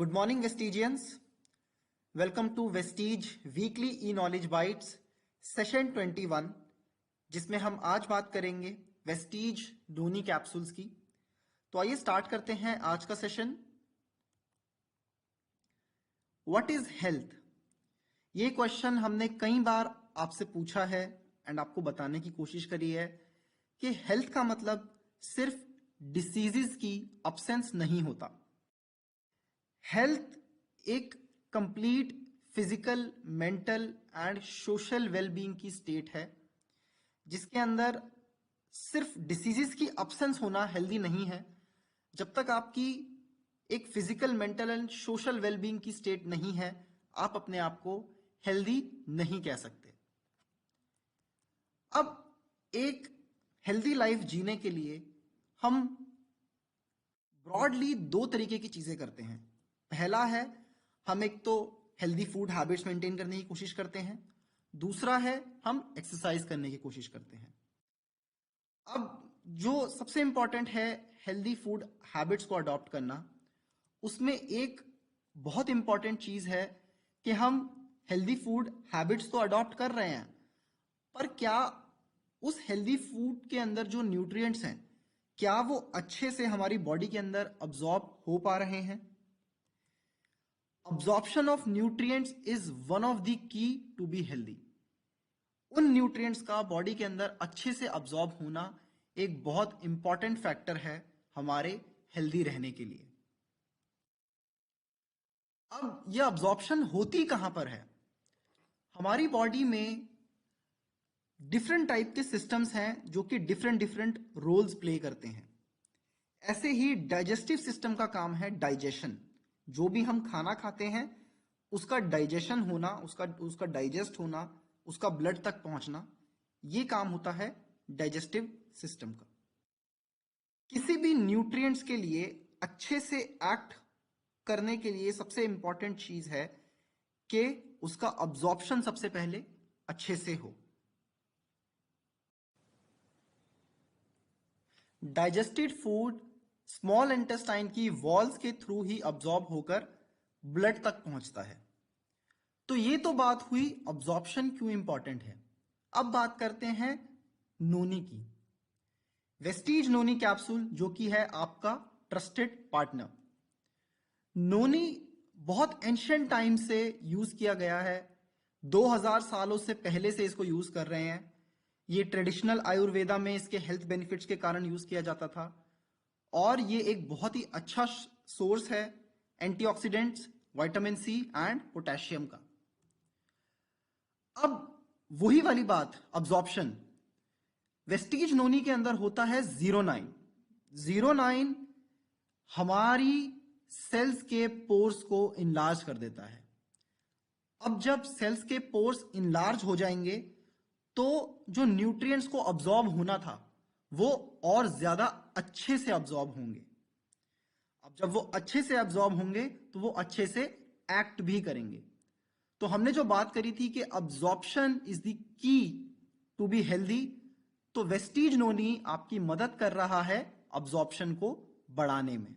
Good morning, Vestigians. Welcome to Vestige Weekly E-Knowledge Bites session 21, जिसमें हम आज बात करेंगे वेस्टीज नोनी कैप्सूल्स की। तो आइए स्टार्ट करते हैं आज का सेशन। What is health? ये क्वेश्चन हमने कई बार आपसे पूछा है एंड आपको बताने की कोशिश करी है कि हेल्थ का मतलब सिर्फ डिसीजेस की अब्सेंस नहीं होता। हेल्थ एक complete physical, mental and social wellbeing की स्टेट है, जिसके अंदर सिर्फ डिसीजेस की अब्सेंस होना हेल्दी नहीं है। जब तक आपकी एक physical, mental and social wellbeing की स्टेट नहीं है, आप अपने आप को हेल्दी नहीं कह सकते। अब एक हेल्दी लाइफ जीने के लिए हम ब्रॉडली दो तरीके की चीजें करते हैं। पहला है, हम एक तो हेल्दी फूड हैबिट्स मेंटेन करने की कोशिश करते हैं। दूसरा है, हम एक्सरसाइज करने की कोशिश करते हैं। अब जो सबसे इंपॉर्टेंट है हेल्दी फूड हैबिट्स को अडॉप्ट करना, उसमें एक बहुत इंपॉर्टेंट चीज है कि हम हेल्दी फूड हैबिट्स तो अडॉप्ट कर रहे हैं, पर क्या उस हेल्दी फूड के अंदर जो न्यूट्रिएंट्स हैं, क्या वो अच्छे से हमारी बॉडी के अंदर अब्सॉर्ब हो पा रहे हैं? Absorption of nutrients is one of the key to be healthy. उन न्यूट्रिएंट्स का बॉडी के अंदर अच्छे से अब्सॉर्ब होना एक बहुत इंपॉर्टेंट फैक्टर है हमारे हेल्दी रहने के लिए। अब यह अब्सॉर्प्शन होती कहां पर है? हमारी बॉडी में डिफरेंट टाइप के सिस्टम्स हैं जो कि डिफरेंट डिफरेंट रोल्स प्ले करते हैं। ऐसे ही डाइजेस्टिव सिस्टम का काम है डाइजेशन। जो भी हम खाना खाते हैं उसका डाइजेशन होना, उसका डाइजेस्ट होना, उसका ब्लड तक पहुंचना, ये काम होता है डाइजेस्टिव सिस्टम का। किसी भी न्यूट्रिएंट्स के लिए अच्छे से एक्ट करने के लिए सबसे इंपॉर्टेंट चीज है कि उसका अब्जॉर्प्शन सबसे पहले अच्छे से हो। डाइजेस्टेड फूड स्मॉल इंटेस्टाइन की वॉल्स के थ्रू ही अब्सॉर्ब होकर ब्लड तक पहुंचता है। तो ये तो बात हुई अब्सॉर्प्शन क्यों इंपॉर्टेंट है। अब बात करते हैं नोनी की। वेस्टीज नोनी कैप्सूल, जो कि है आपका ट्रस्टेड पार्टनर। नोनी बहुत एंशिएंट टाइम से यूज किया गया है। 2000 सालों से पहले से इसको यूज कर रहे हैं। ये ट्रेडिशनल आयुर्वेदा में इसके हेल्थ बेनिफिट्स के कारण यूज किया जाता था, और ये एक बहुत ही अच्छा सोर्स है antioxidants, vitamin C and potassium का। अब वही वाली बात, अब्जॉर्प्शन। वेस्टीज नोनी के अंदर होता है 09। 09 हमारी सेल्स के पोर्स को इनलार्ज कर देता है। अब जब सेल्स के पोर्स इनलार्ज हो जाएंगे तो जो न्यूट्रिएंट्स को अब्सॉर्ब होना था वो और ज्यादा अच्छे से अब्सॉर्ब होंगे। अब जब वो अच्छे से अब्सॉर्ब होंगे तो वो अच्छे से एक्ट भी करेंगे। तो हमने जो बात करी थी कि absorption is the key to be healthy, तो वेस्टीज नोनी आपकी मदद कर रहा है अब्सॉर्प्शन को बढ़ाने में।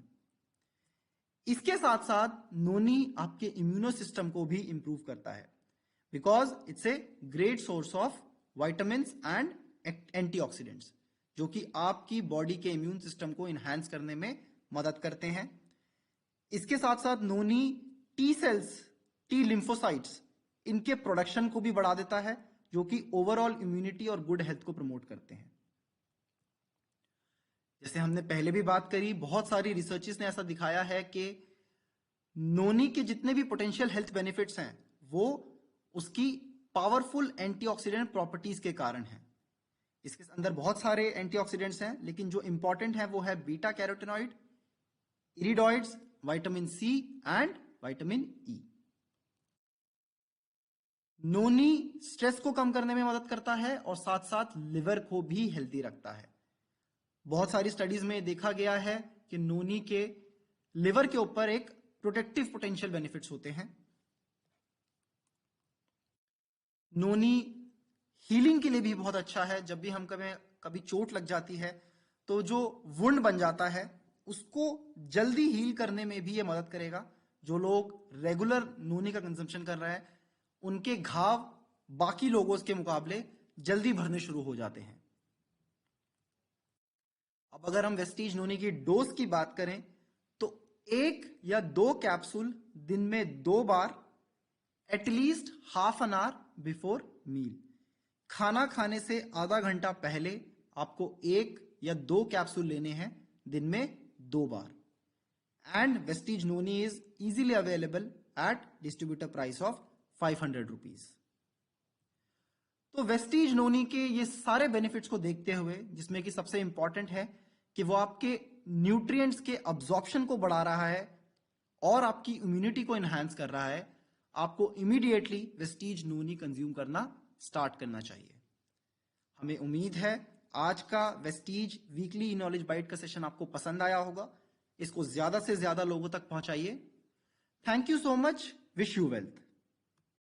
इसके साथ साथ नोनी आपके इम्यूनो सिस्टम को भी इंप्रूव करता है, because it's a great source of vitamins and antioxidants, जो कि आपकी बॉडी के इम्यून सिस्टम को इनहैंस करने में मदद करते हैं। इसके साथ साथ नोनी टी सेल्स, टी लिम्फोसाइट्स, इनके प्रोडक्शन को भी बढ़ा देता है, जो कि ओवरऑल इम्यूनिटी और गुड हेल्थ को प्रमोट करते हैं। जैसे हमने पहले भी बात करी, बहुत सारी रिसर्चेस ने ऐसा दिखाया है कि नोनी के जितने भी पोटेंशियल हेल्थ बेनिफिट्स हैं वो उसकी पावरफुल एंटीऑक्सीडेंट प्रॉपर्टीज के कारण है। इसके अंदर बहुत सारे एंटीऑक्सीडेंट्स हैं, लेकिन जो इंपॉर्टेंट है वो है beta carotenoid, iridoids, vitamin C and vitamin E. Noni stress को कम करने में मदद करता है और साथ साथ लिवर को भी हेल्दी रखता है। बहुत सारी स्टडीज में देखा गया है कि नोनी के लिवर के ऊपर एक प्रोटेक्टिव पोटेंशियल बेनिफिट्स होते हैं। नोनी हीलिंग के लिए भी बहुत अच्छा है। जब भी हम कभी चोट लग जाती है तो जो वुंड बन जाता है उसको जल्दी हील करने में भी ये मदद करेगा, जो लोग रेगुलर नोनी का कंजम्पशन कर रहे हैं, उनके घाव बाकी लोगों के मुकाबले जल्दी भरने शुरू हो जाते हैं। अब अगर हम वेस्टीज नोनी की डोज की बात करें तो 1 या 2 कैप्सूल दिन में 2 बार, at least half an hour before meal. खाना खाने से आधा घंटा पहले आपको 1 या 2 कैप्सूल लेने हैं दिन में 2 बार। And Vestige noni is easily available at distributor price of 500 rupees. तो वेस्टीज नोनी के ये सारे बेनिफिट्स को देखते हुए, जिसमें कि सबसे इंपॉर्टेंट है कि वो आपके न्यूट्रिएंट्स के अब्जॉर्प्शन को बढ़ा रहा है और आपकी इम्यूनिटी को एनहांस कर रहा है, आपको इमीडिएटली वेस्टीज नोनी कंज्यूम करना स्टार्ट करना चाहिए। हमें उम्मीद है आज का वेस्टीज वीकली नॉलेज बाइट का सेशन आपको पसंद आया होगा। इसको ज्यादा से ज्यादा लोगों तक पहुंचाइए। Thank you so much. Wish you wealth.